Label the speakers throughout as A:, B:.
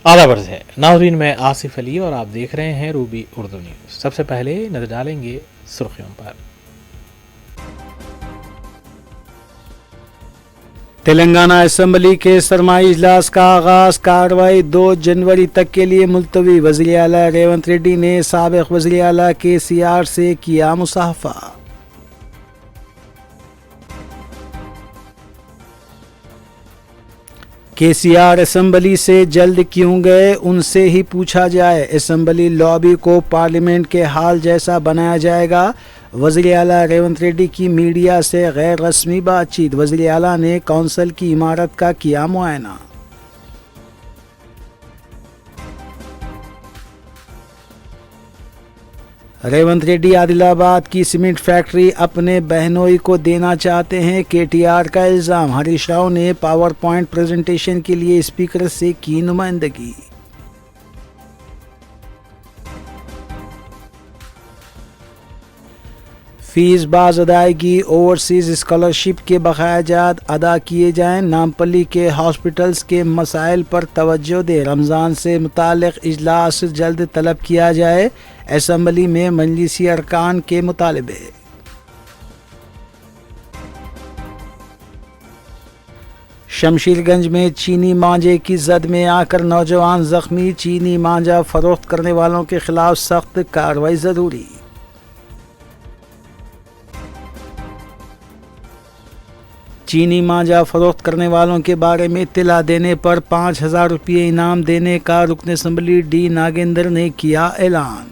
A: आला बर्ज है नाज़रीन, मैं आसिफ अली और आप देख रहे हैं रूबी उर्दू न्यूज़। सबसे पहले नजर डालेंगे सुर्खियों पर।
B: तेलंगाना असम्बली के सरमाई इजलास का आगाज, कार्रवाई 2 जनवरी तक के लिए मुलतवी। वज़ीर आला रेवंत रेड्डी ने साबिक़ वज़ीर आला KCR से किया मुसाफा। KCR असम्बली से जल्द क्यों गए, उनसे ही पूछा जाए। असम्बली लॉबी को पार्लियामेंट के हाल जैसा बनाया जाएगा। वज़ीर आला रेवंत रेड्डी की मीडिया से गैर रस्मी बातचीत। वज़ीर आला ने कौंसिल की इमारत का किया मुआयना। रेवंत रेड्डी आदिलाबाद की सीमेंट फैक्ट्री अपने बहनोई को देना चाहते हैं, KTR का इल्ज़ाम। हरीश राव ने पावर पॉइंट प्रेजेंटेशन के लिए स्पीकर से की नुमाइंदगी। फीस बाज अदायगी, ओवरसीज स्कॉलरशिप के बकाया जात अदा किए जाएं। नामपल्ली के हॉस्पिटल्स के मसाइल पर तवज्जो दे। रमज़ान से मुतालिक इजलास जल्द तलब किया जाए। असम्बली में मजलिसी अरकान के मुतालबे। शमशीरगंज में चीनी मांझे की जद में आकर नौजवान जख्मी। चीनी मांझा फरोख्त करने वालों के खिलाफ सख्त कार्रवाई जरूरी। चीनी मांझा फरोख्त करने वालों के बारे में इत्तला देने पर 5,000 रुपये इनाम देने का रुकन असम्बली D नागेंद्र ने किया ऐलान।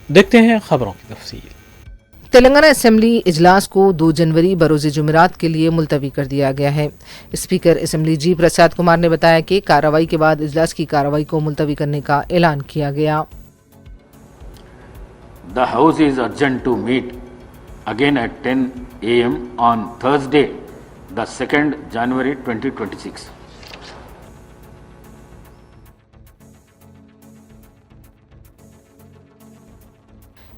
A: देखते हैं खबरों की तफसील।
C: तेलंगाना असेंबली इजलास को 2 जनवरी बरोज़ जुमेरात के लिए मुलतवी कर दिया गया है। स्पीकर असेंबली G प्रसाद कुमार ने बताया कि कार्रवाई के बाद इजलास की कार्रवाई को मुलतवी करने का ऐलान किया गया।
D: The House is urgent to meet again at 10 a.m. on Thursday, the 2nd January 2026.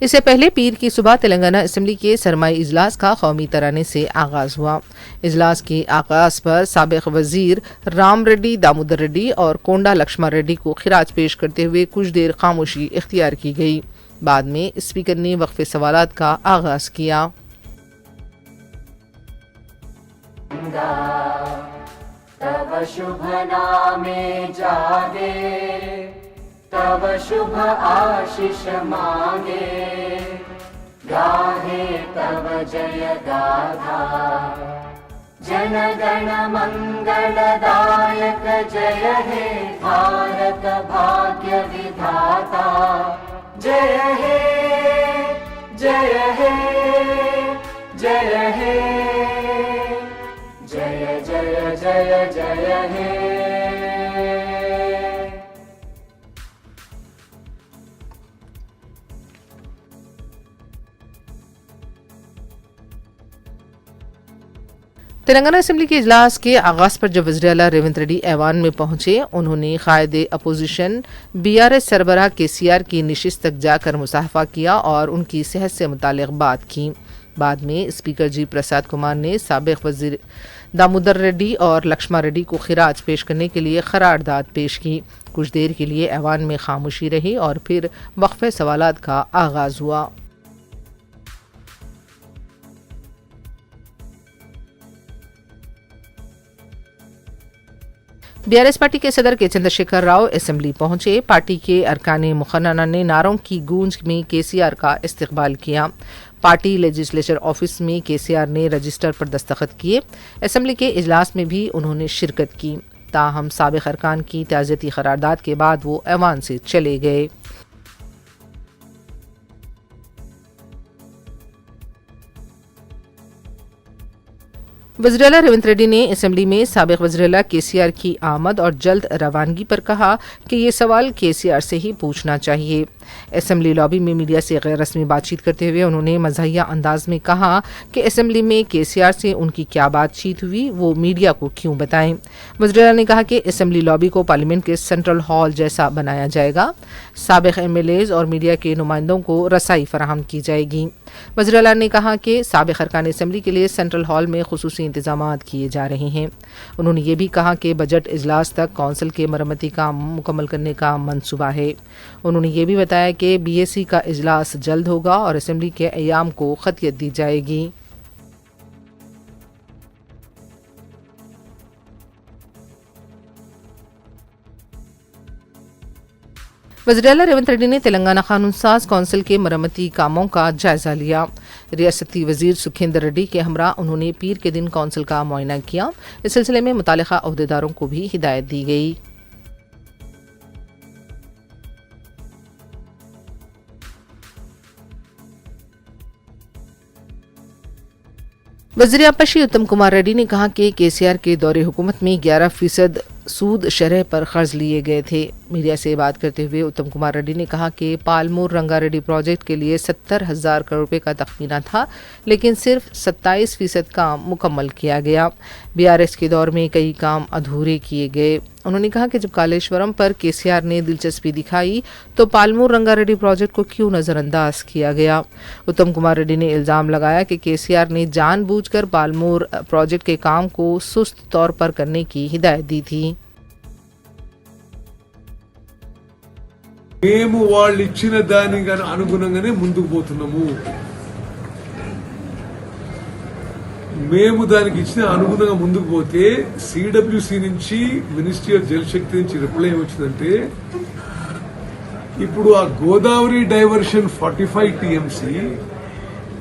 C: इससे पहले पीर की सुबह तेलंगाना असेंबली के सरमाई इजलास का कौमी तराने से आगाज हुआ। इजलास के आगाज पर साबिक़ वजीर राम रेड्डी, दामोदर रेड्डी और कोंडा लक्ष्मण रेड्डी को खिराज पेश करते हुए कुछ देर खामोशी इख्तियार की गई। बाद में स्पीकर ने वक्फे सवालात का आगाज किया।
E: तब शुभ नामे जागे, तब शुभ आशीष मांगे, गाहे तब जय गाथा। जन गण मंगलदायक जय हे भारत भाग्य विधाता। जय हे जय हे जय हे जय जय जय जय हे।
C: तेलंगाना असेंबली के इजलास के आगाज पर जब वज़ीर आला रेवंत रेड्डी ऐवान में पहुंचे, उन्होंने कायदे अपोजिशन BRS सरबराह KCR की नशिस्त तक जाकर मुसाफा किया और उनकी सेहत से मुतालिक बात की। बाद में स्पीकर G प्रसाद कुमार ने साबिक़ वज़ीर दामोदर रेड्डी और लक्ष्मण रेड्डी को खिराज पेश करने के लिए करारदाद पेश की। कुछ देर के लिए ऐवान में खामोशी रही और फिर वक्फे सवालात का आगाज हुआ। BRS पार्टी के सदर के चंद्रशेखर राव असेंबली पहुंचे। पार्टी के अरकान मुखन्ना ने नारों की गूंज में KCR का इस्तकबाल किया। पार्टी लेजिस्लेचर ऑफिस में KCR ने रजिस्टर पर दस्तखत किए। असेंबली के इजलास में भी उन्होंने शिरकत की। ताहम साबिक़ अरकान की ताज़ियती करारदाद के बाद वो ऐवान से चले गए। वज़ीर आला रेवंत रेड्डी ने असेंबली में साबिक़ वज़ीर आला KCR की आमद और जल्द रवानगी पर कहा कि ये सवाल KCR से ही पूछना चाहिए। असेंबली लॉबी में मीडिया से गैर रस्मी बातचीत करते हुए उन्होंने मज़ाहिया अंदाज में कहा कि असेंबली में KCR से उनकी क्या बातचीत हुई, वो मीडिया को क्यों बताएं। वज़ीर आला ने कहा कि असेंबली लॉबी को पार्लियामेंट के सेंट्रल हॉल जैसा बनाया जाएगा। سابق MLAs اور میڈیا کے نمائندوں کو رسائی فراہم کی جائے گی۔ وزیر اعلیٰ نے کہا کہ سابق ارکان اسمبلی کے لیے سینٹرل ہال میں خصوصی انتظامات کیے جا رہے ہیں۔ انہوں نے یہ بھی کہا کہ بجٹ اجلاس تک کونسل کے مرمتی کام مکمل کرنے کا منصوبہ ہے۔ انہوں نے یہ بھی بتایا کہ BAC کا اجلاس جلد ہوگا اور اسمبلی کے ایام کو خطیت دی جائے گی۔ وزیر اعلیٰ ریونت ریڈی نے تلنگانہ قانون ساز کونسل کے مرمتی کاموں کا جائزہ لیا۔ ریاستی وزیر سکھیندر ریڈی کے ہمراہ انہوں نے پیر کے دن کونسل کا معائنہ کیا۔ اس سلسلے میں متعلقہ عہدیداروں کو بھی ہدایت دی گئی۔ وزیر آبپاشی اتم کمار ریڈی نے کہا کہ KCR کے دور حکومت میں 11% سود شرح پر قرض لیے گئے تھے۔ میڈیا سے بات کرتے ہوئے اتم کمار ریڈی نے کہا کہ پالمور رنگا ریڈی پروجیکٹ کے لیے 70,000 کروڑ روپے کا تخمینہ تھا، لیکن صرف 27% کام مکمل کیا گیا۔ BRS کے دور میں کئی کام ادھورے کیے گئے۔ انہوں نے کہا کہ جب کالیشورم پر KCR نے دلچسپی دکھائی تو پالمور رنگا ریڈی پروجیکٹ کو کیوں نظر انداز کیا گیا۔ اتم کمار ریڈی نے الزام لگایا کہ KCR نے جان بوجھ کر پالمور پروجیکٹ کے کام کو سست طور پر کرنے کی ہدایت دی تھی۔
F: మేము వాళ్ళు ఇచ్చిన దానికి అనుగుణంగానే ముందుకు పోతున్నాము। మేము దానికి ఇచ్చిన అనుగుణంగా ముందుకు పోతే CWC నుంచి మినిస్ట్రీ ఆఫ్ జల్ శక్తి నుంచి రిప్లై వచ్చిందంటే ఇప్పుడు ఆ గోదావరి డైవర్షన్ 45 TMC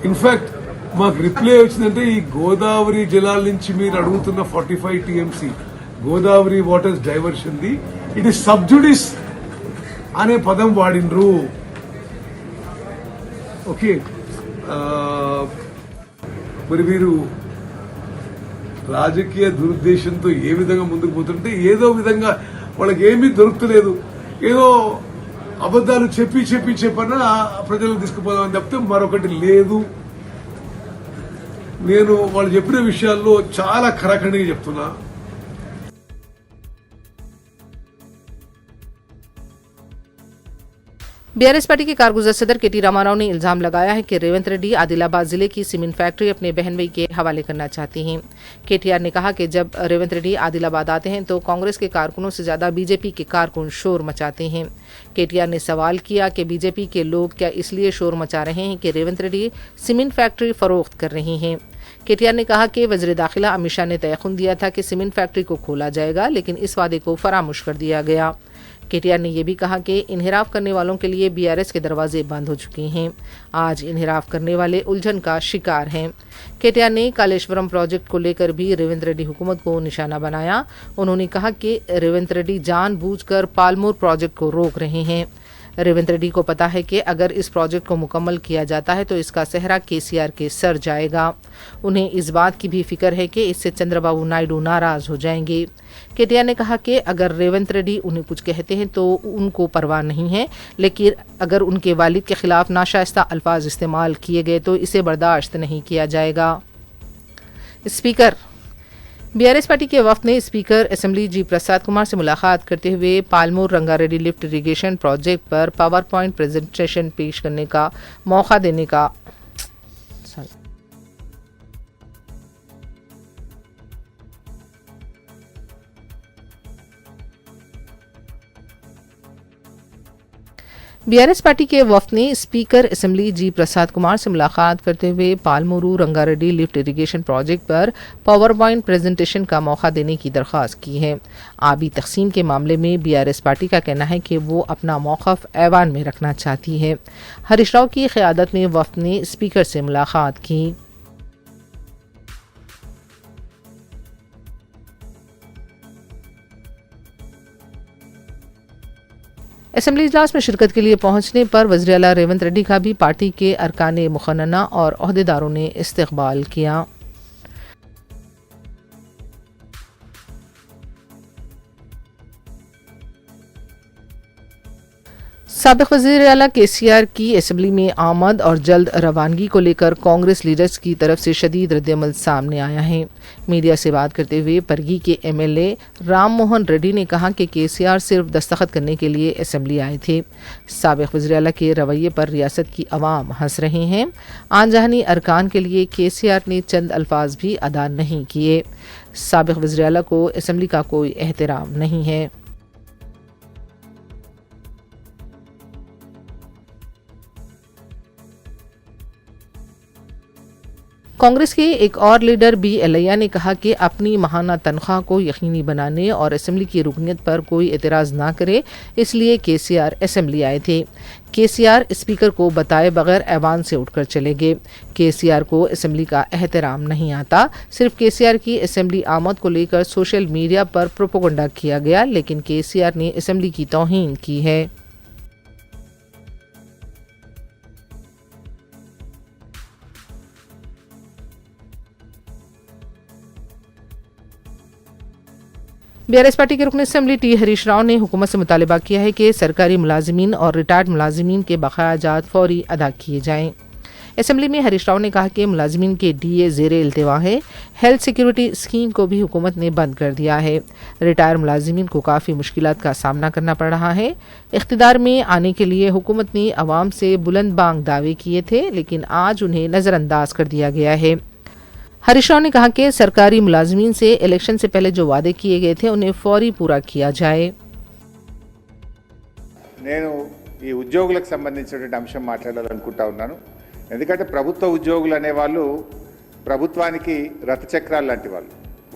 F: ఇన్ఫాక్ట్ మాకు రిప్లై వచ్చిందంటే ఈ గోదావరి జలాల నుంచి మీరు అడుగుతున్న 45 TMC Godavari waters diversion the it is sub judice అనే పదం వాడినరు। ఓకే, మరి మీరు రాజకీయ దురుద్దేశంతో ఏ విధంగా ముందుకు పోతుంటే ఏదో విధంగా వాళ్ళకి ఏమీ దొరుకుతలేదు, ఏదో అబద్ధాలు చెప్పన్నా ప్రజలకు తీసుకుపోదామని చెప్తే మరొకటి లేదు। నేను వాళ్ళు చెప్పిన విషయాల్లో చాలా ఖరాఖండిగా చెప్తున్నా।
C: BRS पार्टी के कारगुजर सदर KT रामाराव ने इल्जाम लगाया है कि रेवंत रेड्डी आदिलाबाद जिले की सीमेंट फैक्ट्री अपने बहन भाई के हवाले करना चाहती हैं। KTR ने कहा कि जब रेवंत रेड्डी आदिलाबाद आते हैं तो कांग्रेस के कारकुनों से ज्यादा BJP के कारकुन शोर मचाते हैं। KTR ने सवाल किया कि BJP के लोग क्या इसलिए शोर मचा रहे हैं कि रेवंत रेड्डी सीमेंट फैक्ट्री फरोख्त कर रही हैं। KTR ने कहा कि वज़ीर दाखिला अमित शाह ने तयख़ुन दिया था कि सीमेंट फैक्ट्री को खोला जाएगा, लेकिन इस वादे को फरामोश कर दिया गया। KTR ने यह भी कहा कि इन्हिराफ करने वालों के लिए BRS के दरवाजे बंद हो चुके हैं। आज इन्हिराफ करने वाले उलझन का शिकार हैं। KTR ने कालेश्वरम प्रोजेक्ट को लेकर भी रेवंत रेड्डी हुकूमत को निशाना बनाया। उन्होंने कहा कि रेवंत रेड्डी जानबूझकर पालमोर प्रोजेक्ट को रोक रहे हैं। रेवंत रेड्डी को पता है कि अगर इस प्रोजेक्ट को मुकम्मल किया जाता है तो इसका सेहरा KCR के सर जाएगा। उन्हें इस बात की भी फिक्र है कि इससे चंद्रबाबू नायडू नाराज हो जाएंगे। KTR ने कहा कि अगर रेवंत रेड्डी उन्हें कुछ कहते हैं तो उनको परवाह नहीं है, लेकिन अगर उनके वालिद के खिलाफ नाशाइस्ता अल्फाज इस्तेमाल किए गए तो इसे बर्दाश्त नहीं किया जाएगा। स्पीकर BRS पार्टी के वफ्द ने स्पीकर असेंबली G प्रसाद कुमार से मुलाकात करते हुए पालमोर रंगारेड्डी लिफ्ट इरिगेशन प्रोजेक्ट पर पावर पॉइंट प्रेजेंटेशन पेश करने का मौका देने का BRS पार्टी के वफ्द ने स्पीकर असेंबली G प्रसाद कुमार से मुलाकात करते हुए पालमोरू रंगारेड्डी लिफ्ट इरिगेशन प्रोजेक्ट पर पावर पॉइंट प्रेजेंटेशन का मौका देने की दरख्वास्त की है। आबी तकसीम के मामले में BRS पार्टी का कहना है कि वो अपना मौक़िफ़ ऐवान में रखना चाहती है। हरीश राव की क़यादत में वफ्द ने स्पीकर से मुलाकात की। असेंबली इजलास में शिरकत के लिए पहुंचने पर वज़ीर आला रेवंत रेड्डी का भी पार्टी के अरकान मुखन्नना और ओहदेदारों ने इस्तकबाल किया। साबिक वज़ीर आला KCR की असम्बली में आमद और जल्द रवानगी को लेकर कांग्रेस लीडर्स की तरफ से शदीद रद्दअमल सामने आया है। मीडिया से बात करते हुए परगी के MLA राम मोहन रेड्डी ने कहा कि KCR सिर्फ दस्तखत करने के लिए असम्बली आए थे। साबिक वज़ीर आला के रवैये पर रियासत की अवाम हंस रहे हैं। आन जहानी अरकान के लिए KCR ने चंद अल्फाज भी अदा नहीं किए। साबिक वज़ीर आला को असम्बली का कोई एहतराम नहीं है। कांग्रेस के एक और लीडर B एलैया ने कहा कि अपनी माहाना तनख्वाह को यकीनी बनाने और असम्बली की रुकनीत पर कोई एतराज़ ना करे, इसलिए KCR असम्बली आए थे। KCR स्पीकर को बताए बगैर ऐवान से उठकर चले गए। KCR को असम्बली का एहतराम नहीं आता। सिर्फ KCR की असम्बली आमद को लेकर सोशल मीडिया पर प्रोपेगेंडा किया गया, लेकिन KCR ने असम्बली की तौहीन की है। BRS पार्टी के रुकन असम्बली T हरीश राव ने हुकूमत से मुतालबा किया है कि सरकारी मुलाजिमीन और रिटायर्ड मुलाजिमीन के बकायाजात फौरी अदा किए जाएँ। असम्बली में हरीश राव ने कहा कि मुलाजिमीन के DA ज़ेरे इल्तिवा है। हेल्थ सिक्योरिटी स्कीम को भी हुकूमत ने बंद कर दिया है। रिटायर मुलाजिमीन को काफ़ी मुश्किलात का सामना करना पड़ रहा है। इख्तिदार में आने के लिए हुकूमत ने अवाम से बुलंद बांग दावे किए थे, लेकिन आज उन्हें नज़रअंदाज कर दिया गया है। हरीश राव ने कहा कि सरकारी मुलाजिमीन से इलेक्शन से पहले जो वादे किए गए थे उन्हें फौरी पूरा किया जाए।
G: నేను ఈ ఉద్యోగులకు సంబంధించినటువంటి అంశం మాట్లాడాలనుకుంటా ఉన్నాను. ఎందుకంటే ప్రభుత్వ ఉద్యోగులు అనేవాళ్ళు ప్రభుత్వానికి రథచక్రాలు లాంటి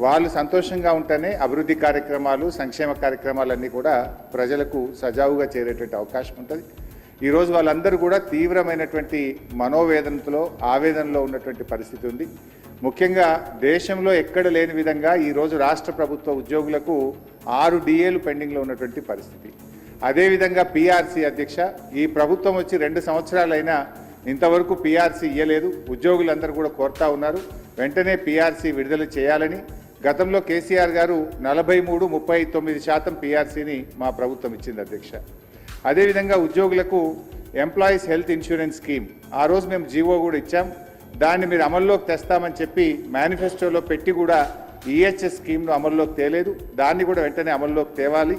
G: వాళ్ళు సంతోషంగా ఉంటేనే అభివృద్ధి కార్యక్రమాలు సంక్షేమ కార్యక్రమాలన్నీ కూడా ప్రజలకు సజావుగా చేరేటువంటి అవకాశం ఉంటుంది. ఈరోజు వాళ్ళందరూ కూడా తీవ్రమైనటువంటి మనోవేదనతో ఆవేదనలో ఉన్నటువంటి పరిస్థితి ఉంది. ముఖ్యంగా దేశంలో ఎక్కడ లేని విధంగా ఈరోజు రాష్ట్ర ప్రభుత్వ ఉద్యోగులకు 6 DAలు పెండింగ్లో ఉన్నటువంటి పరిస్థితి. అదేవిధంగా PRC అధ్యక్ష, ఈ ప్రభుత్వం వచ్చి 2 సంవత్సరాలైనా ఇంతవరకు PRC ఇయ్యలేదు. ఉద్యోగులందరూ కూడా కోరుతా ఉన్నారు వెంటనే PRC విడుదల చేయాలని. గతంలో KCR గారు 43-39% PRCని మా ప్రభుత్వం ఇచ్చింది అధ్యక్ష. అదేవిధంగా ఉద్యోగులకు ఎంప్లాయీస్ హెల్త్ ఇన్సూరెన్స్ స్కీమ్ ఆ రోజు మేము జీవో కూడా ఇచ్చాం. దాన్ని మీరు అమల్లోకి తెస్తామని చెప్పి మేనిఫెస్టోలో పెట్టి కూడా EHS స్కీమ్ను అమల్లోకి తేలేదు. దాన్ని కూడా వెంటనే అమల్లోకి తేవాలి.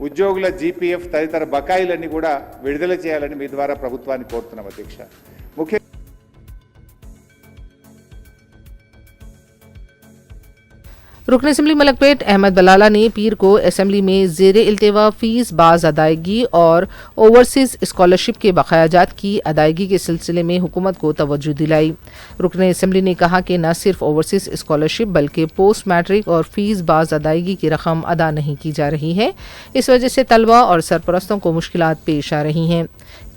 G: ఉద్యోగుల GPF తదితర బకాయిలన్నీ కూడా విడుదల చేయాలని మీ ద్వారా ప్రభుత్వాన్ని కోరుతున్నాం అధ్యక్ష. ముఖ్య
C: रुकन असम्बली मलकपेट अहमद बलाला ने पीर को असम्बली में ज़ेरे इल्तिवा फ़ीस बाज अदायगी और ओवरसीज़ स्कॉलरशिप के बकायाजात की अदायगी के सिलसिले में हुकूमत को तवज्जो दिलाई। रुकन असम्बली ने कहा कि न सिर्फ ओवरसीज़ स्कॉलरशिप बल्कि पोस्ट मैट्रिक और फ़ीस बाज अदायगी की रकम अदा नहीं की जा रही है। इस वजह से तलबा और सरपरस्तों को मुश्किलात पेश आ रही हैं।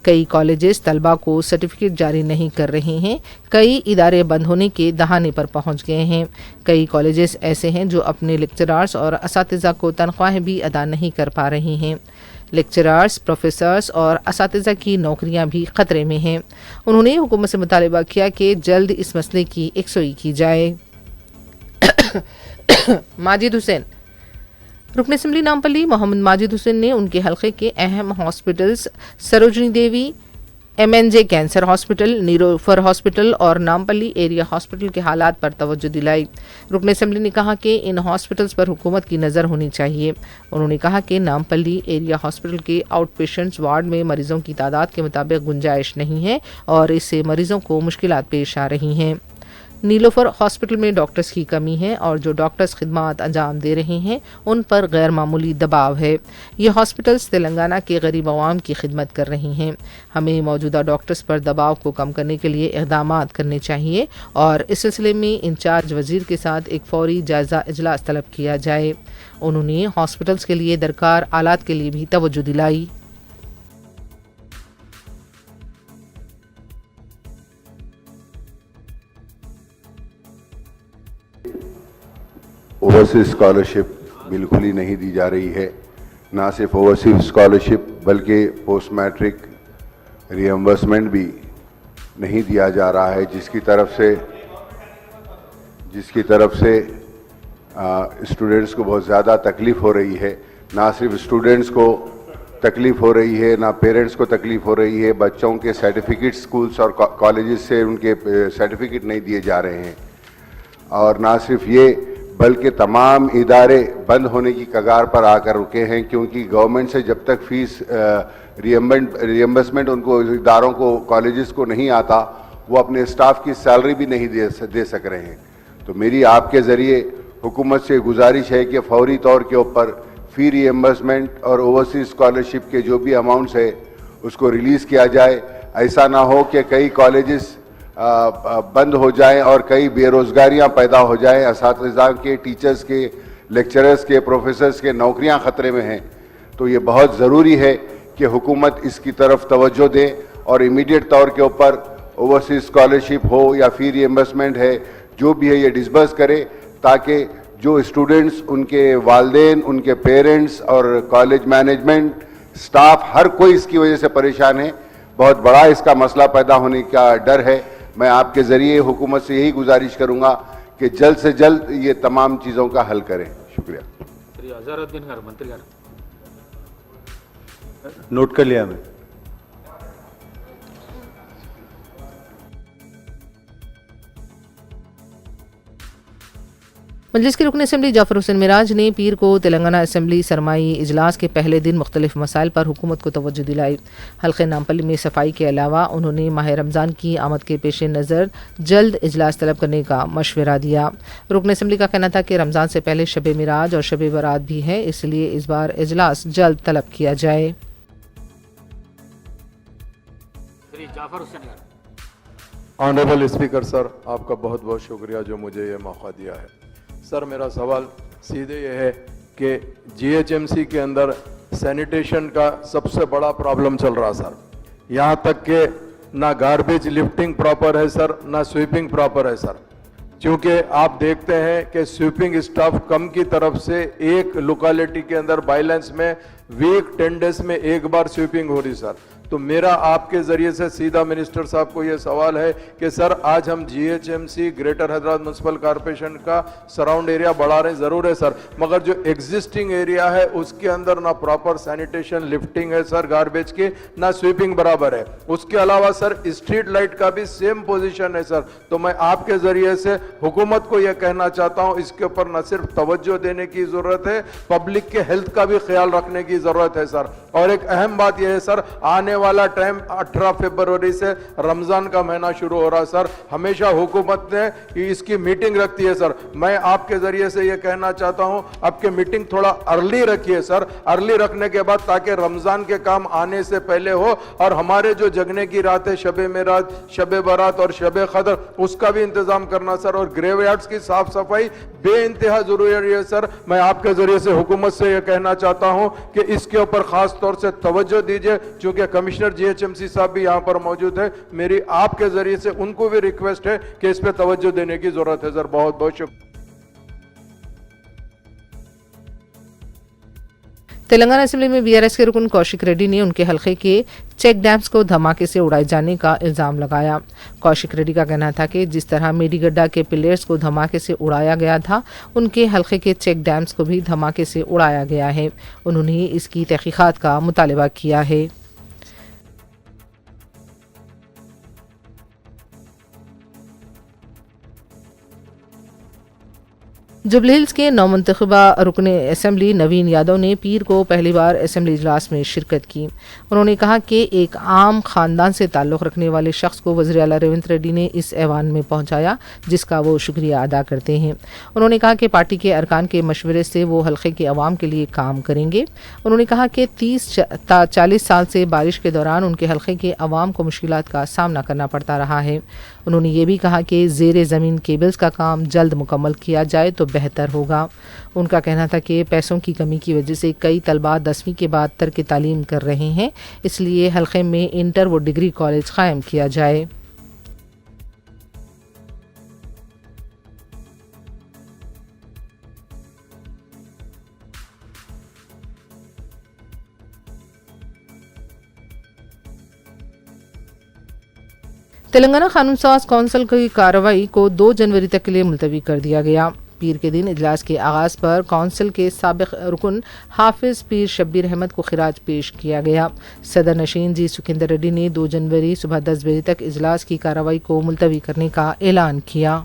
C: कई कॉलेजेस तलबा को सर्टिफिकेट जारी नहीं कर रहे हैं। कई इदारे बंद होने के दहाने पर पहुंच गए हैं। कई कॉलेजेस ऐसे हैं जो अपने लेक्चरार्स और असातिज़ा को तनख्वाहें भी अदा नहीं कर पा रहे हैं। लेक्चरार्स, प्रोफेसर्स और असातिज़ा की नौकरियां भी ख़तरे में हैं। उन्होंने हुकूमत से मुतालबा किया कि जल्द इस मसले की यकसुई की जाए। माजिद हुसैन रुकन असम्बली नामपल्ली मोहम्मद माजिद हुसैन ने उनके हल्के के अहम hospitals Sarojini Devi MNJ cancer hospital, Niloufer hospital और नामपल्ली एरिया हॉस्पिटल के हालात पर तवज्जो दिलाई। रुकन असम्बली ने कहा कि इन हॉस्पिटल्स पर हुकूमत की नज़र होनी चाहिए। उन्होंने कहा कि नामपल्ली एरिया हॉस्पिटल के आउट पेशेंट्स वार्ड में मरीज़ों की तादाद के मुताबिक गुंजाइश नहीं है और इससे मरीज़ों को मुश्किलात पेश आ रही हैं। नीलोफर हॉस्पिटल में डॉक्टर्स की कमी है और जो डॉक्टर्स खिदमात अंजाम दे रहे हैं उन पर गैर मामूली दबाव है। ये हॉस्पिटल्स तेलंगाना के गरीब अवाम की खिदमत कर रही हैं। हमें मौजूदा डॉक्टर्स पर दबाव को कम करने के लिए इक़दामात करने चाहिए और इस सिलसिले में इंचार्ज वज़ीर के साथ एक फ़ौरी जायज़ा इजलास तलब किया जाए। उन्होंने हॉस्पिटल्स के लिए दरकार आलात के लिए भी तवज्जो दिलाई।
H: ओवरसीज स्कॉलरशिप बिल्कुल ही नहीं दी जा रही है। ना सिर्फ ओवरसीज स्कॉलरशिप बल्कि पोस्ट मैट्रिक रिएम्बर्समेंट भी नहीं दिया जा रहा है, जिसकी तरफ से स्टूडेंट्स को बहुत ज़्यादा तकलीफ़ हो रही है। ना सिर्फ स्टूडेंट्स को तकलीफ हो रही है, ना पेरेंट्स को तकलीफ हो रही है। बच्चों के सर्टिफिकेट स्कूल्स और कॉलेजेस से उनके सर्टिफिकेट नहीं दिए जा रहे हैं। और ना सिर्फ ये बल्कि तमाम इदारे बंद होने की कगार पर आकर रुके हैं, क्योंकि गवर्नमेंट से जब तक फीस रियम्बर्समेंट उनको इदारों को कॉलेजेस को नहीं आता, वो अपने स्टाफ की सैलरी भी नहीं दे सक रहे हैं। तो मेरी आपके ज़रिए हुकूमत से गुजारिश है कि फौरी तौर के ऊपर फ़ी रियम्बर्समेंट और ओवरसीज़ स्कॉलरशिप के जो भी अमाउंट्स है उसको रिलीज़ किया जाए। ऐसा ना हो कि कई कॉलेजेस बंद हो जाएं और कई बेरोज़गारियां पैदा हो जाएं, असातिज़ा के, टीचर्स के, लेक्चरर्स के, प्रोफेसर्स के नौकरियां ख़तरे में हैं। तो ये बहुत ज़रूरी है कि हुकूमत इसकी तरफ तवज्जो दे और इमीडिएट तौर के ऊपर ओवरसीज़ स्कॉलरशिप हो या फ़ी रियम्बर्समेंट है, जो भी है ये डिसबर्स करे, ताकि जो स्टूडेंट्स, उनके वालिदैन, उनके पेरेंट्स और कॉलेज मैनेजमेंट, स्टाफ, हर कोई इसकी वजह से परेशान है। बहुत बड़ा इसका मसला पैदा होने का डर है। मैं आपके ज़रिए हुकूमत से यही गुजारिश करूँगा कि जल्द से जल्द ये तमाम चीज़ों का हल करें। शुक्रिया।
D: श्री अजहरुद्दीन गाరు, मंत्री गाరు।
I: नोट कर लिया मैं।
C: मजलिस के रुकन असम्बली जाफर हुसैन मिराज ने पीर को तेलंगाना असम्बली सरमाई इजलास के पहले दिन मुख्तलिफ मसाइल पर हुकूमत को तवज्जो दिलाई। हल्के नामपल्ली में सफाई के अलावा उन्होंने माह रमज़ान की आमद के पेश नज़र जल्द इजलास तलब करने का मशवरा दिया। रुकन असम्बली का कहना था कि रमज़ान से पहले शब मिराज और शब बरात भी है, इसलिए इस बार इजलास जल्द तलब किया जाए।
D: श्री जाफर हुसैन गाరు।
J: ऑनरेबल स्पीकर सर, आपका बहुत बहुत शुक्रिया जो मुझे ये मौका दिया है। सर, मेरा सवाल सीधे ये है कि जीएचएमसी के अंदर सैनिटेशन का सबसे बड़ा प्रॉब्लम चल रहा सर। यहाँ तक कि ना गार्बेज लिफ्टिंग प्रॉपर है सर, ना स्वीपिंग प्रॉपर है सर। क्योंकि आप देखते हैं कि स्वीपिंग स्टाफ कम की तरफ से एक लोकेलिटी के अंदर बाइलेंस में वीक 10 डेज में एक बार स्वीपिंग हो रही सर। तो मेरा आपके ज़रिए से सीधा मिनिस्टर साहब को ये सवाल है कि सर, आज हम GHMC greater Hyderabad municipal corporation का सराउंड एरिया बढ़ा रहे हैं, ज़रूर है सर, मगर जो एग्जिस्टिंग एरिया है उसके अंदर ना प्रॉपर सैनिटेशन लिफ्टिंग है सर, गार्बेज की, ना स्वीपिंग बराबर है। उसके अलावा सर स्ट्रीट लाइट का भी सेम पोजीशन है सर। तो मैं आपके ज़रिए से हुकूमत को यह कहना चाहता हूँ, इसके ऊपर न सिर्फ तवज्जो देने की ज़रूरत है, पब्लिक के हेल्थ का भी ख्याल रखने की ज़रूरत है सर। और एक अहम बात यह है सर, आने वाला टाइम 18 फरवरी से रमजान का महीना शुरू हो रहा है सर। हमेशा हुकूमत ने इसकी मीटिंग रखती है सर। मैं आपके जरिए से यह कहना चाहता हूं, आपके मीटिंग थोड़ा अर्ली रखिए सर, अर्ली रखने के बाद, ताकि रमजान के काम आने से पहले हो और हमारे जो जगने की रात है, शब मेराज, शब बारात और शब कदर, उसका भी इंतजाम करना सर। और ग्रेवयार्ड्स की साफ सफाई बेइंतहा जरूरी है सर। मैं आपके जरिए से हुकूमत से यह कहना चाहता हूं कि इसके ऊपर खास तौर से तवज्जो दीजिए, क्योंकि कमिश्नर जीएचएमसी साहब भी यहां पर मौजूद है। मेरी आपके जरिए से उनको भी रिक्वेस्ट है कि इस पे तवज्जो देने की जरूरत है सर। बहुत बहुत शुक्रिया।
C: तेलंगाना असेंबली में बीआरएस के रुकन कौशिक रेड्डी ने उनके हलके के चेक डैम्स को धमाके से उड़ाए जाने का इल्ज़ाम लगाया। कौशिक रेड्डी का कहना था कि जिस तरह मेडीगड्डा के पिलर्स को धमाके से उड़ाया गया था, उनके हलके के चेक डैम्स को भी धमाके से उड़ाया गया है। उन्होंने इसकी तहकीकात का मुतालबा किया है। जुबली हिल्स के नौमंतखबा रुकन असम्बली नवीन यादव ने पीर को पहली बार असम्बली इजलास में शिरकत की। उन्होंने कहा कि एक आम ख़ानदान से ताल्लुक़ रखने वाले शख्स को वज़ीर आला रेवंत रेड्डी ने इस ऐवान में पहुंचाया, जिसका वो शुक्रिया अदा करते हैं। उन्होंने कहा कि पार्टी के अरकान के मशवरे से वो हल्के के अवाम के लिए काम करेंगे। उन्होंने कहा कि 30-40 साल से बारिश के दौरान उनके हल्के के अवाम को मुश्किलात का सामना करना पड़ता रहा है। उन्होंने ये भी कहा कि ज़ेरे ज़मीन केबल्स का काम जल्द मुकम्मल किया जाए तो बेहतर होगा। उनका कहना था कि पैसों की कमी की वजह से कई तलबा 10वीं के बाद तर्क तालीम कर रहे हैं, इसलिए हल्के में इंटर व डिग्री कॉलेज कायम किया जाए। तेलंगाना कानून साज कौंसिल की कार्रवाई को 2 जनवरी तक के लिए मुलतवी कर दिया गया। پیر کے دن اجلاس کے آغاز پر کونسل کے سابق رکن حافظ پیر شبیر احمد کو خراج پیش کیا گیا۔ صدر نشین جی سکھیندر ریڈی نے 2 جنوری صبح 10 بجے تک اجلاس کی کارروائی کو ملتوی کرنے کا اعلان کیا۔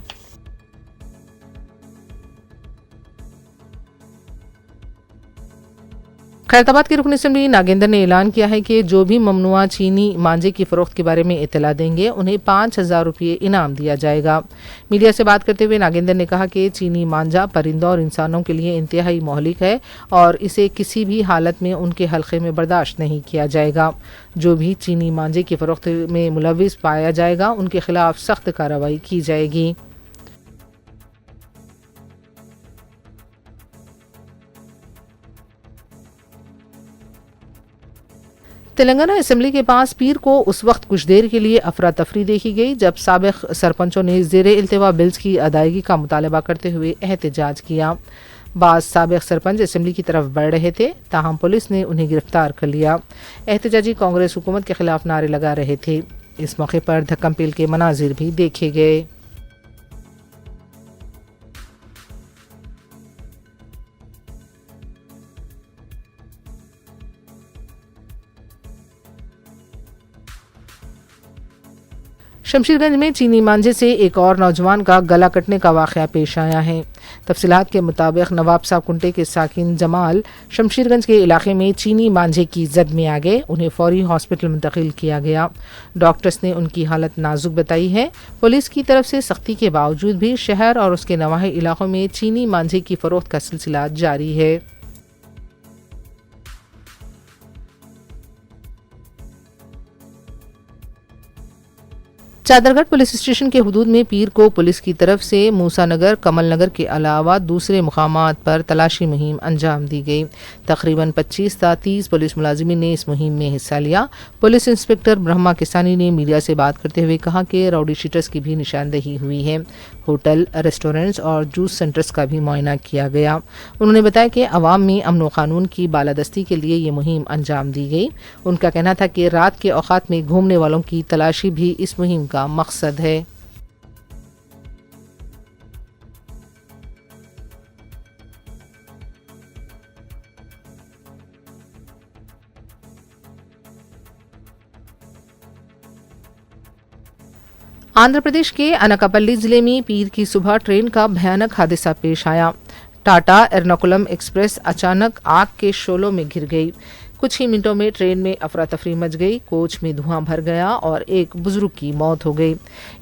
C: خیرآباد کے رکن اسمبلی ناگیندر نے اعلان کیا ہے کہ جو بھی ممنوعہ چینی مانجے کی فروخت کے بارے میں اطلاع دیں گے انہیں 5,000 روپے انعام دیا جائے گا۔ میڈیا سے بات کرتے ہوئے ناگیندر نے کہا کہ چینی مانجا پرندوں اور انسانوں کے لیے انتہائی مہلک ہے اور اسے کسی بھی حالت میں ان کے حلقے میں برداشت نہیں کیا جائے گا۔ جو بھی چینی مانجے کی فروخت میں ملوث پایا جائے گا ان کے خلاف سخت کارروائی کی جائے گی۔ تلنگانہ اسمبلی کے پاس پیر کو اس وقت کچھ دیر کے لیے افراتفری دیکھی گئی جب سابق سرپنچوں نے زیر التوا بلز کی ادائیگی کا مطالبہ کرتے ہوئے احتجاج کیا۔ بعض سابق سرپنچ اسمبلی کی طرف بڑھ رہے تھے تاہم پولیس نے انہیں گرفتار کر لیا۔ احتجاجی کانگریس حکومت کے خلاف نعرے لگا رہے تھے۔ اس موقع پر دھکم پیل کے مناظر بھی دیکھے گئے۔ شمشیر گنج میں چینی مانجھے سے ایک اور نوجوان کا گلا کٹنے کا واقعہ پیش آیا ہے۔ تفصیلات کے مطابق نواب صاحب کنٹے کے ساکن جمال شمشیر گنج کے علاقے میں چینی مانجھے کی زد میں آ گئے، انہیں فوری ہاسپٹل منتقل کیا گیا۔ ڈاکٹرز نے ان کی حالت نازک بتائی ہے۔ پولیس کی طرف سے سختی کے باوجود بھی شہر اور اس کے نواحی علاقوں میں چینی مانجھے کی فروخت کا سلسلہ جاری ہے۔ چادرگڑھ پولیس اسٹیشن کے حدود میں پیر کو پولیس کی طرف سے موسیٰ نگر، کمل نگر کے علاوہ دوسرے مقامات پر تلاشی مہم انجام دی گئی۔ تقریباً 25 تا 30 پولیس ملازمین نے اس مہم میں حصہ لیا۔ پولیس انسپکٹر برہما کسانی نے میڈیا سے بات کرتے ہوئے کہا کہ راؤڈی شیٹرز کی بھی نشاندہی ہوئی ہے۔ ہوٹل، ریسٹورنٹس اور جوس سینٹرز کا بھی معائنہ کیا گیا۔ انہوں نے بتایا کہ عوام میں امن و قانون کی بالادستی کے لیے یہ مہم انجام دی گئی۔ ان کا کہنا تھا کہ رات کے اوقات میں گھومنے والوں کی تلاشی بھی اس مہم کا مقصد ہے۔ آندھرا پردیش کے اناکاپلی ضلع میں پیر کی صبح ٹرین کا بھیانک حادثہ پیش آیا۔ ٹاٹا ایرناکولم ایکسپریس اچانک آگ کے شعلوں میں گر گئی۔ کچھ ہی منٹوں میں ٹرین میں افراتفری مچ گئی، کوچ میں دھواں بھر گیا اور ایک بزرگ کی موت ہو گئی۔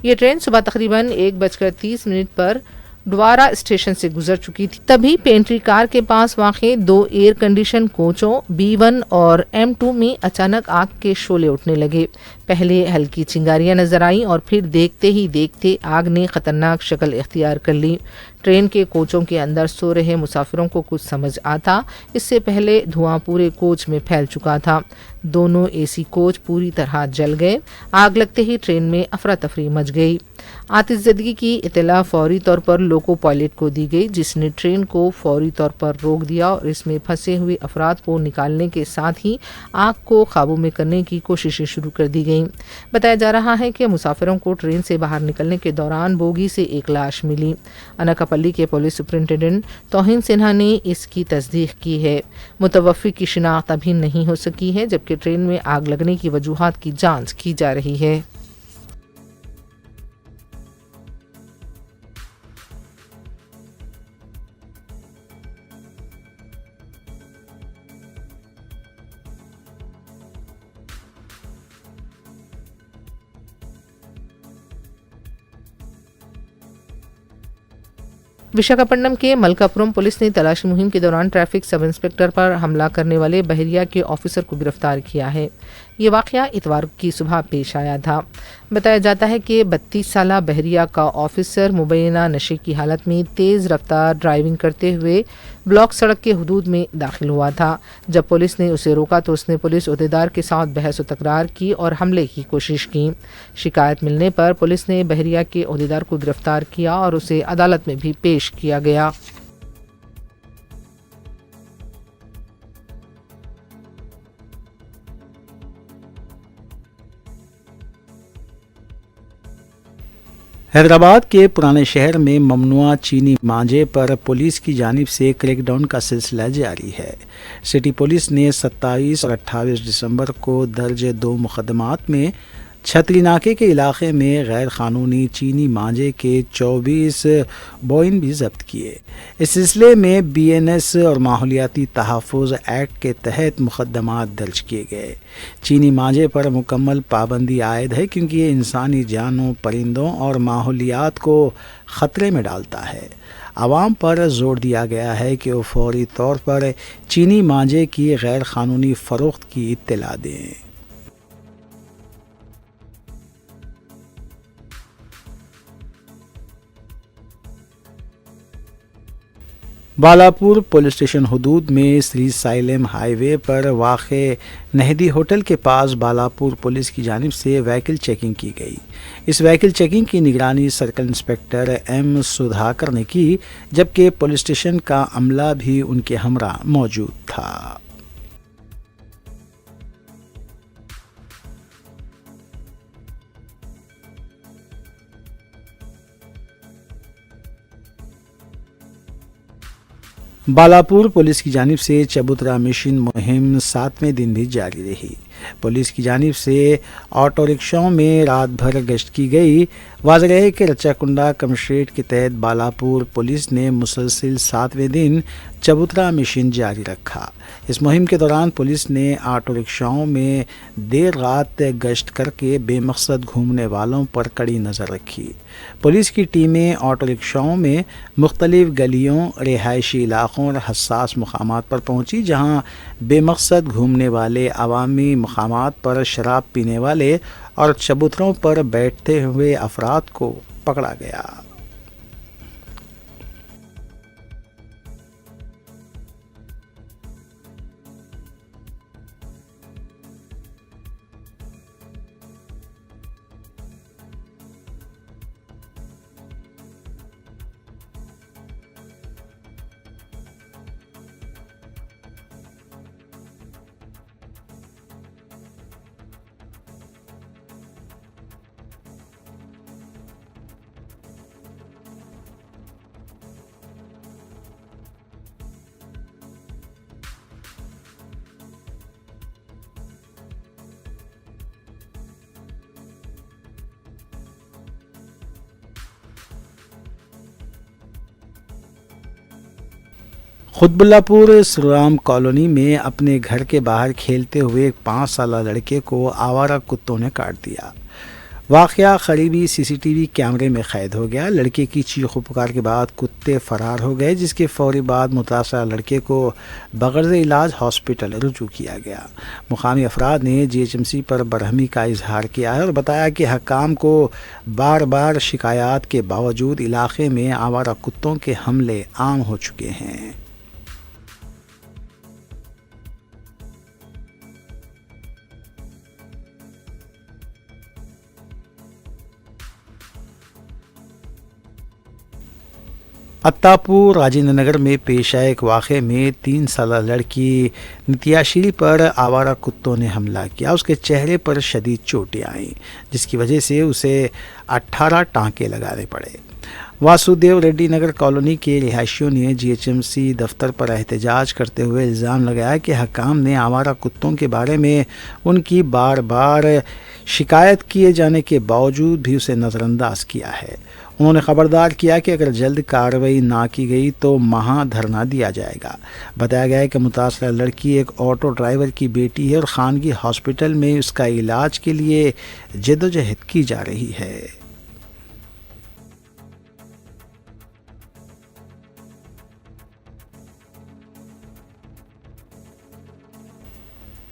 C: یہ ٹرین صبح تقریباً 1:30 پر ڈوارا اسٹیشن سے گزر چکی تھی، تبھی پینٹری کار کے پاس واقع 2 ایئر کنڈیشن کوچوں B1 اور M2 میں اچانک آگ کے شعلے اٹھنے لگے۔ پہلے ہلکی چنگاریاں نظر آئیں اور پھر دیکھتے ہی دیکھتے آگ نے خطرناک شکل اختیار کر لی۔ ٹرین کے کوچوں کے اندر سو رہے مسافروں کو کچھ سمجھ آتا اس سے پہلے دھواں پورے کوچ میں پھیل چکا تھا۔ دونوں AC کوچ پوری طرح جل گئے۔ آگ لگتے ہی ٹرین میں افراتفری مچ گئی۔ آتش زدگی کی اطلاع فوری طور پر لوکو پائلٹ کو دی گئی، جس نے ٹرین کو فوری طور پر روک دیا اور اس میں پھنسے ہوئے افراد کو نکالنے کے ساتھ ہی آگ کو قابو میں کرنے کی کوششیں شروع کر دی گئیں۔ بتایا جا رہا ہے کہ مسافروں کو ٹرین سے باہر نکلنے کے دوران بوگی سے ایک لاش ملی۔ اناکاپلی کے پولیس سپرنٹینڈنٹ توہین سنہا نے اس کی تصدیق کی ہے۔ متوفی کی شناخت ابھی نہیں ہو سکی ہے، جبکہ ٹرین میں آگ لگنے کی وجوہات کی جانچ کی جا رہی ہے۔ وشاکھاپٹنم کے ملکاپورم پولیس نے تلاشی مہم کے دوران ٹریفک سب انسپکٹر پر حملہ کرنے والے بحریہ کے آفیسر کو گرفتار کیا ہے۔ یہ واقعہ اتوار کی صبح پیش آیا تھا۔ بتایا جاتا ہے کہ 32 سالہ بحریہ کا آفیسر مبینہ نشے کی حالت میں تیز رفتار ڈرائیونگ کرتے ہوئے بلاک سڑک کے حدود میں داخل ہوا تھا۔ جب پولیس نے اسے روکا تو اس نے پولیس عہدیدار کے ساتھ بحث و تکرار کی اور حملے کی کوشش کی۔ شکایت ملنے پر پولیس نے بحریہ کے عہدیدار کو گرفتار کیا اور اسے عدالت میں بھی پیش کیا گیا۔
B: حیدرآباد کے پرانے شہر میں ممنوعہ چینی مانجے پر پولیس کی جانب سے کریک ڈاؤن کا سلسلہ جاری ہے۔ سٹی پولیس نے 27 اور 28 دسمبر کو درج 2 مقدمات میں چھتری ناکے کے علاقے میں غیر قانونی چینی مانجے کے 24 بوئن بھی ضبط کیے۔ اس سلسلے میں BNS اور ماحولیاتی تحفظ ایکٹ کے تحت مقدمات درج کیے گئے۔ چینی مانجے پر مکمل پابندی عائد ہے کیونکہ یہ انسانی جانوں، پرندوں اور ماحولیات کو خطرے میں ڈالتا ہے۔ عوام پر زور دیا گیا ہے کہ وہ فوری طور پر چینی مانجے کی غیر قانونی فروخت کی اطلاع دیں۔ بالاپور پولیس اسٹیشن حدود میں سری سائلم ہائی وے پر واقع نہدی ہوٹل کے پاس بالاپور پولیس کی جانب سے وہیکل چیکنگ کی گئی۔ اس وہیکل چیکنگ کی نگرانی سرکل انسپکٹر M سدھاکر نے کی، جبکہ پولیس اسٹیشن کا عملہ بھی ان کے ہمراہ موجود تھا۔ بالاپور پولیس کی جانب سے چبوترا مشن مہم 7ویں دن بھی جاری رہی۔ پولیس کی جانب سے آٹو رکشاؤں میں رات بھر گشت کی گئی۔ واضح ہے کہ رچا کنڈا کمشنریٹ کے تحت بالاپور پولیس نے مسلسل 7ویں دن چبوترا مشن جاری رکھا۔ اس مہم کے دوران پولیس نے آٹو رکشاؤں میں دیر رات گشت کر کے بے مقصد گھومنے والوں پر کڑی نظر رکھی۔ پولیس کی ٹیمیں آٹو رکشاؤں میں مختلف گلیوں، رہائشی علاقوں اور حساس مقامات پر پہنچی، جہاں بے مقصد گھومنے والے، عوامی مقامات پر شراب پینے والے اور چبوتروں پر بیٹھتے ہوئے افراد کو پکڑا گیا۔ قطب اللہ پور سرام کالونی میں اپنے گھر کے باہر کھیلتے ہوئے ایک 5 سالہ لڑکے کو آوارہ کتوں نے کاٹ دیا۔ واقعہ قریبی CCTV کیمرے میں قید ہو گیا۔ لڑکے کی چیخ و پکار کے بعد کتے فرار ہو گئے، جس کے فوری بعد متاثرہ لڑکے کو بغرض علاج ہاسپٹل رجوع کیا گیا۔ مقامی افراد نے GHMC پر برہمی کا اظہار کیا ہے اور بتایا کہ حکام کو بار بار شکایات کے باوجود علاقے میں آوارہ کتوں کے حملے عام ہو چکے ہیں۔ اتاپور راجندر نگر میں پیش آئے ایک واقعے میں 3 سالہ لڑکی نتیا شری پر آوارہ کتوں نے حملہ کیا۔ اس کے چہرے پر شدید چوٹیں آئیں، جس کی وجہ سے اسے 18 ٹانکے لگانے پڑے۔ واسودیو ریڈی نگر کالونی کے رہائشیوں نے GHMC دفتر پر احتجاج کرتے ہوئے الزام لگایا کہ حکام نے آوارہ کتوں کے بارے میں ان کی بار بار شکایت کیے جانے کے باوجود بھی اسے نظر انداز کیا ہے۔ انہوں نے خبردار کیا کہ اگر جلد کارروائی نہ کی گئی تو مہا دھرنا دیا جائے گا۔ بتایا گیا ہے کہ متاثرہ لڑکی ایک آٹو ڈرائیور کی بیٹی ہے اور خانگی ہاسپٹل میں اس کا علاج کے لیے جدوجہد کی جا رہی ہے۔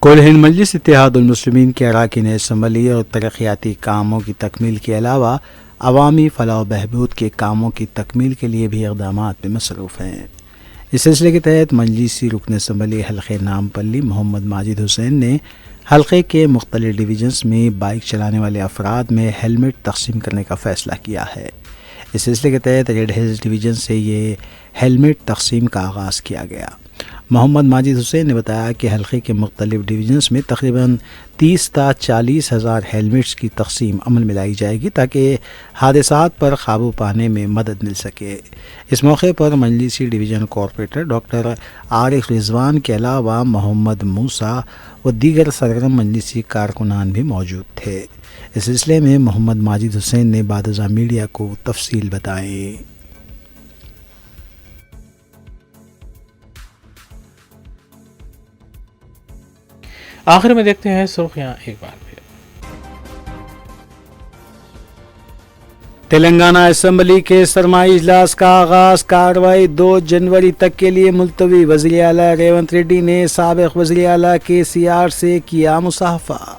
B: کل ہند مجلس اتحاد المسلمین کے اراکین اسمبلی اور ترقیاتی کاموں کی تکمیل کے علاوہ عوامی فلاح و بہبود کے کاموں کی تکمیل کے لیے بھی اقدامات میں مصروف ہیں۔ اس سلسلے کے تحت مجلسی رکن اسمبلی حلقے نامپلی محمد ماجد حسین نے حلقے کے مختلف ڈویژنز میں بائک چلانے والے افراد میں ہیلمٹ تقسیم کرنے کا فیصلہ کیا ہے۔ اس سلسلے کے تحت ریڈ ہلز ڈویژن سے یہ ہیلمٹ تقسیم کا آغاز کیا گیا۔ محمد ماجد حسین نے بتایا کہ حلقے کے مختلف ڈویژنز میں تقریباً 30 تا 40 ہزار ہیلمٹس کی تقسیم عمل میں لائی جائے گی تاکہ حادثات پر قابو پانے میں مدد مل سکے۔ اس موقع پر مجلسی ڈویژن کارپوریٹر ڈاکٹر عارف رضوان کے علاوہ محمد موسیٰ و دیگر سرگرم مجلسی کارکنان بھی موجود تھے۔ اس سلسلے میں محمد ماجد حسین نے بعد ازاں میڈیا کو تفصیل بتائیں۔
A: آخر میں دیکھتے ہیں سرخیاں ایک بار پھر۔
B: تلنگانہ اسمبلی کے سرمائی اجلاس کا آغاز، کارروائی 2 جنوری تک کے لیے ملتوی۔ وزیر اعلیٰ ریونت ریڈی نے سابق وزیر اعلیٰ KCR سے کیا مصافحہ۔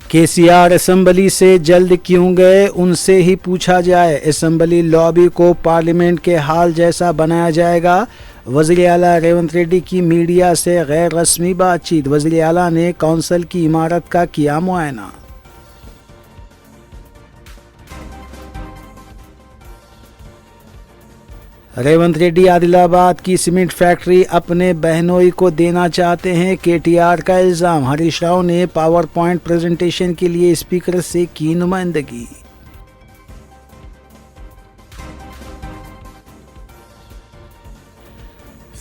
B: KCR اسمبلی سے جلد کیوں گئے، ان سے ہی پوچھا جائے۔ اسمبلی لابی کو پارلیمنٹ کے ہال جیسا بنایا جائے گا۔ وزیر اعلیٰ ریونت ریڈی کی میڈیا سے غیر رسمی بات چیت، وزیر اعلیٰ نے کونسل کی عمارت کا کیا معائنہ۔ ریونت ریڈی عادل آباد کی سیمنٹ فیکٹری اپنے بہنوئی کو دینا چاہتے ہیں، KTR کا الزام۔ ہریش راؤ نے پاور پوائنٹ پریزنٹیشن کے لیے اسپیکر سے کی نمائندگی۔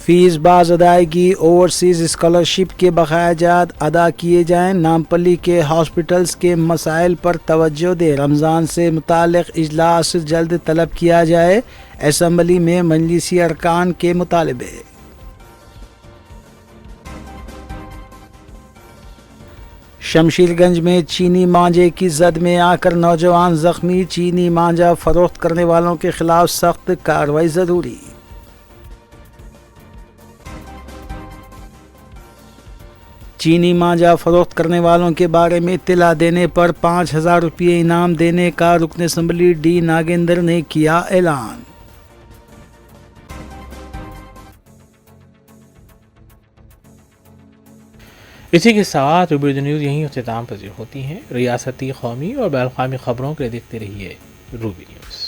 B: فیس باز ادائیگی، اوورسیز اسکالرشپ کے بقایا جات ادا کیے جائیں۔ نامپلی کے ہاسپٹلز کے مسائل پر توجہ دے، رمضان سے متعلق اجلاس جلد طلب کیا جائے، اسمبلی میں مجلسی ارکان کے مطالبے۔ شمشیر گنج میں چینی مانجے کی زد میں آ کر نوجوان زخمی، چینی مانجا فروخت کرنے والوں کے خلاف سخت کارروائی ضروری۔ چینی مانجا فروخت کرنے والوں کے بارے میں اطلاع دینے پر 5000 روپے انعام دینے کا رکن اسمبلی ڈی ناگیندر نے کیا اعلان۔
A: اسی کے ساتھ روبی نیوز یہیں اختتام پذیر ہوتی ہیں۔ ریاستی، قومی اور بین الاقوامی خبروں کے لیے دیکھتے رہیے روبی نیوز۔